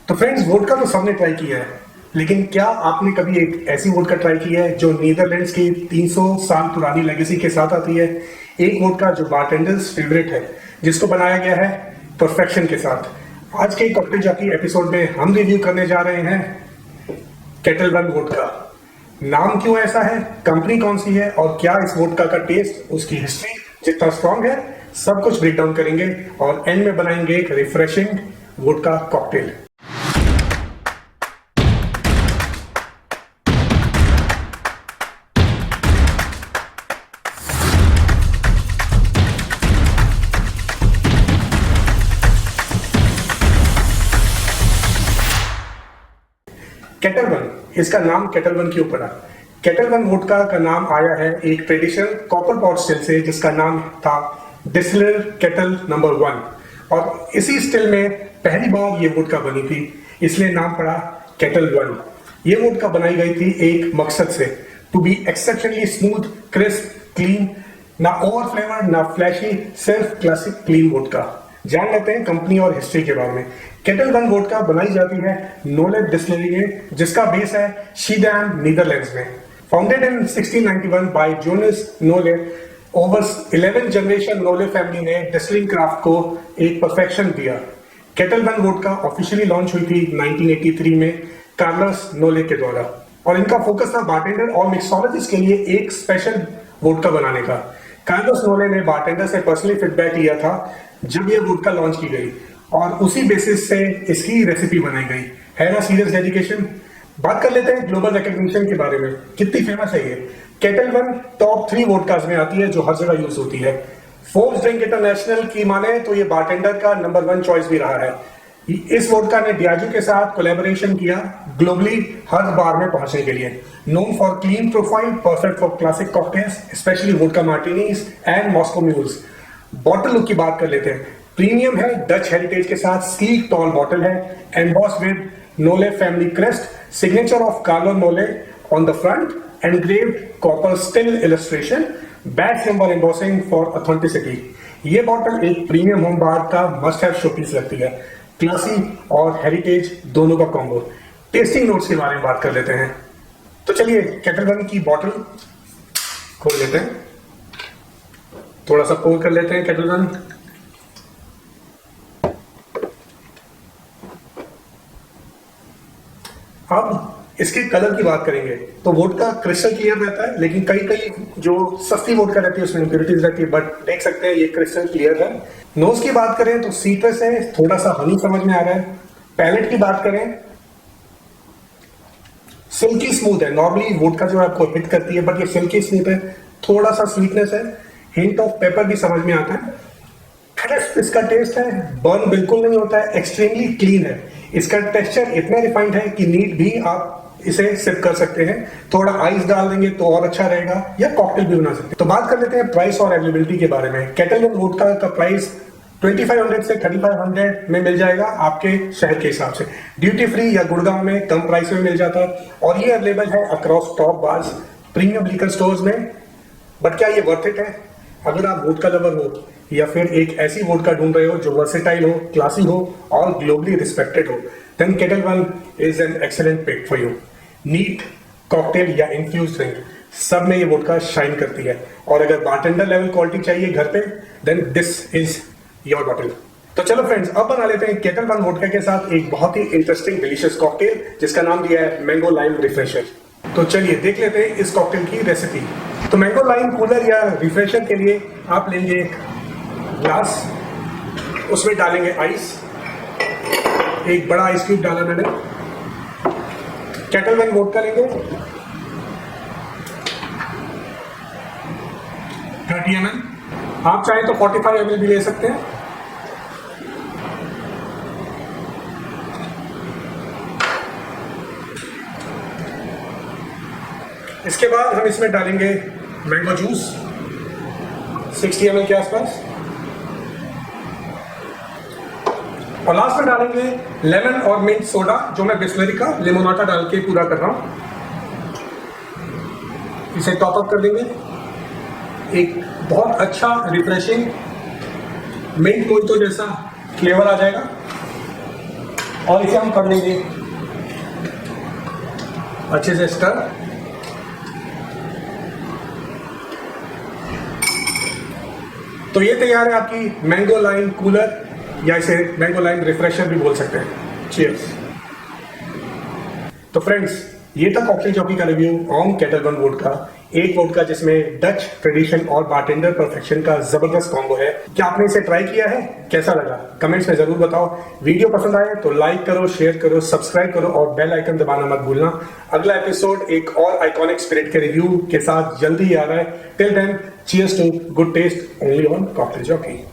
तो friends, vodka तो सबने ट्राई किया है, लेकिन क्या आपने कभी एक ऐसी वोडका ट्राई की है जो नीदरलैंड्स की 300 साल पुरानी लेगेसी के साथ आती है? एक वोडका जो बारटेंडर्स फेवरेट है, जिसको बनाया गया है परफेक्शन के साथ। आज के कॉकटेल जॉकी एपिसोड में हम रिव्यू करने जा रहे हैं केटल वन वोडका। नाम क्यों ऐसा है, कंपनी कौन सी है और क्या इस वोडका का टेस्ट, उसकी हिस्ट्री जितना स्ट्रॉन्ग है, सब कुछ ब्रेक डाउन करेंगे और एंड में बनाएंगे एक refreshing vodka cocktail. Kettle one, इसका नाम केटल वन क्यों पड़ा? केटल वन वोडका का नाम आया है एक traditional copper pot still say, जिसका नाम था डिस्टिलर केटल नंबर 1, और इसी स्टिल में पहली बार ये वोडका बनी थी, इसलिए नाम पड़ा केटल वन। ये वोडका बनाई गई थी एक मकसद से, to be exceptionally smooth, crisp, clean, ना ओवर फ्लेवर ना फ्लैशी, सिर्फ क्लासिक क्लीन वोडका। जान लेते हैं कंपनी और हिस्ट्री के बारे में। केटल वन वोडका बनाई जाती है नोले डिस्टिलरी में, जिसका बेस है शीडैम, नीदरलैंड्स में। Founded in 1691 by Jonas Nolet, over 11 generation Nolet family ने डिस्टिलिंग क्राफ्ट को एक परफेक्शन दिया। Ketel One vodka officially launch हुई थी 1983 में कार्लोस नोले के द्वारा, और इनका फोकस था बारटेंडर और मिक्सोलॉजिस्ट के लिए एक स्पेशल वोडका बनाने का। कार्लोस नोले ने बारटेंडर से पर्सनली फीडबैक लिया था जब ये वोडका लॉन्च की गई, और उसी बेसिस से इसकी रेसिपी बनाई गई। है ना सीरियस डेडिकेशन। बात कर लेते हैं ग्लोबल रिकॉग्निशन के बारे में, कितनी फेमस है ये। केटल वन टॉप 3 वोडकास में आती है जो हर जगह यूज होती है। फोर्ब्स ड्रिंक इंटरनेशनल की माने तो ये बारटेंडर का नंबर 1 चॉइस भी रहा है। इस वोडका ने डियाजो के साथ कोलैबोरेशन किया ग्लोबली हर बार में पहुंचने के लिए। Known for clean profile, perfect for classic cocktails, specially vodka martinis and Moscow mules. Bottle look की बात कर लेते हैं। प्रीमियम है, डच हेरिटेज के साथ स्लीक टॉल बॉटल है, emboss with Nolet family crest, signature of Carlo Nolet on the front, engraved copper still illustration, batch number embossing for authenticity. ये बॉटल एक प्रीमियम होम बार का must have showpiece लगती है, classy और heritage दोनों का combo. Testing notes के बारे में बात कर लेते हैं, तो चलिए केटल वन की बॉटल खोल लेते हैं, थोड़ा सा पोर कर लेते हैं केटल वन। अब इसके कलर की बात करेंगे तो वोडका क्रिस्टल क्लियर रहता है, लेकिन कई जो सस्ती वोडका रहती है उसमें इंप्योरिटीज रहती है, बट देख सकते हैं ये क्रिस्टल क्लियर है। नोज की बात करें तो सीट्रस है, थोड़ा सा हनी समझ में आ रहा है। पैलेट की बात करें, सिल्की स्मूथ है। नॉर्मली वोडका जो आपको हिट करती है, बट ये सिल्की स्मूथ है, थोड़ा सा स्वीटनेस है, हिंट ऑफ पेपर भी समझ में आता है। क्रिस्प इसका टेस्ट है, बर्न बिल्कुल नहीं होता है, एक्सट्रीमली क्लीन है। इसका टेक्सचर इतना रिफाइंड है कि नीट भी आप इसे सिप कर सकते हैं। थोड़ा आइस डाल देंगे तो और अच्छा रहेगा, या कॉकटेल भी बना सकते हैं। तो बात कर लेते हैं प्राइस और अवेलेबिलिटी के बारे में। केटल वन वोडका का प्राइस 2500 से 3500 में मिल जाएगा आपके शहर के हिसाब से। ड्यूटी फ्री या गुड़गांव में कम प्राइस में मिल जाता है, और ये अवेलेबल है across top bars, premium liquor stores में। बट क्या ये वर्थ इट है? अगर आप वोडका लवर हो या फिर एक ऐसी वोडका ढूंढ रहे हो जो वर्सेटाइल हो, क्लासी हो और ग्लोबली रिस्पेक्टेड हो, then Ketel One is an excellent pick for you. Neat, cocktail या इन्फ्यूज ड्रिंक, सब में ये वोडका शाइन करती है। और अगर बारटेंडर लेवल क्वालिटी चाहिए घर पे, then this is your bottle. तो चलो फ्रेंड्स, अब बना लेते हैं केटल वन वोडका के साथ एक बहुत ही इंटरेस्टिंग डिलीशियस कॉकटेल, जिसका नाम दिया है मैंगो लाइम रिफ्रेशर। तो चलिए देख लेते हैं इस कॉकटेल की रेसिपी। तो मैंगो लाइम कूलर या रिफ्रेशर के लिए आप लेंगे एक ग्लास, उसमें डालेंगे आइस, एक बड़ा आइस क्यूब डाला मैंने। केटल वन वोडका लेंगे 30 ml, आप चाहे तो 45 ml भी ले सकते हैं। इसके बाद हम इसमें डालेंगे मैंगो जूस 60 ml के आसपास, और लास्ट में डालेंगे लेमन और मिंट सोडा, जो मैं बिस्लरी का लिमोनाटा डाल के पूरा कर रहा हूं। इसे टॉप अप कर देंगे, एक बहुत अच्छा रिफ्रेशिंग मिंट मोइतो जैसा फ्लेवर आ जाएगा। और इसे हम कर लेंगे अच्छे से स्टर। तो ये तैयार है आपकी मैंगो लाइम कूलर, या इसे मैंगो लाइम रिफ्रेशर भी बोल सकते हैं। चीयर्स। तो फ्रेंड्स, ये था कॉकटेल जॉकी का review on kettle One vodka, एक वोडका जिसमें डच ट्रेडिशन और बारटेंडर परफेक्शन का जबरदस्त कॉम्बो है। क्या आपने इसे ट्राई किया है? कैसा लगा कमेंट्स में जरूर बताओ। वीडियो पसंद आए तो लाइक करो, शेयर करो, सब्सक्राइब करो और बेल आइकन दबाना मत भूलना। अगला एपिसोड एक और आइकॉनिक स्पिरिट के रिव्यू के साथ जल्दी ही आ रहा है। Till then, cheers to good taste only on cocktail jockey.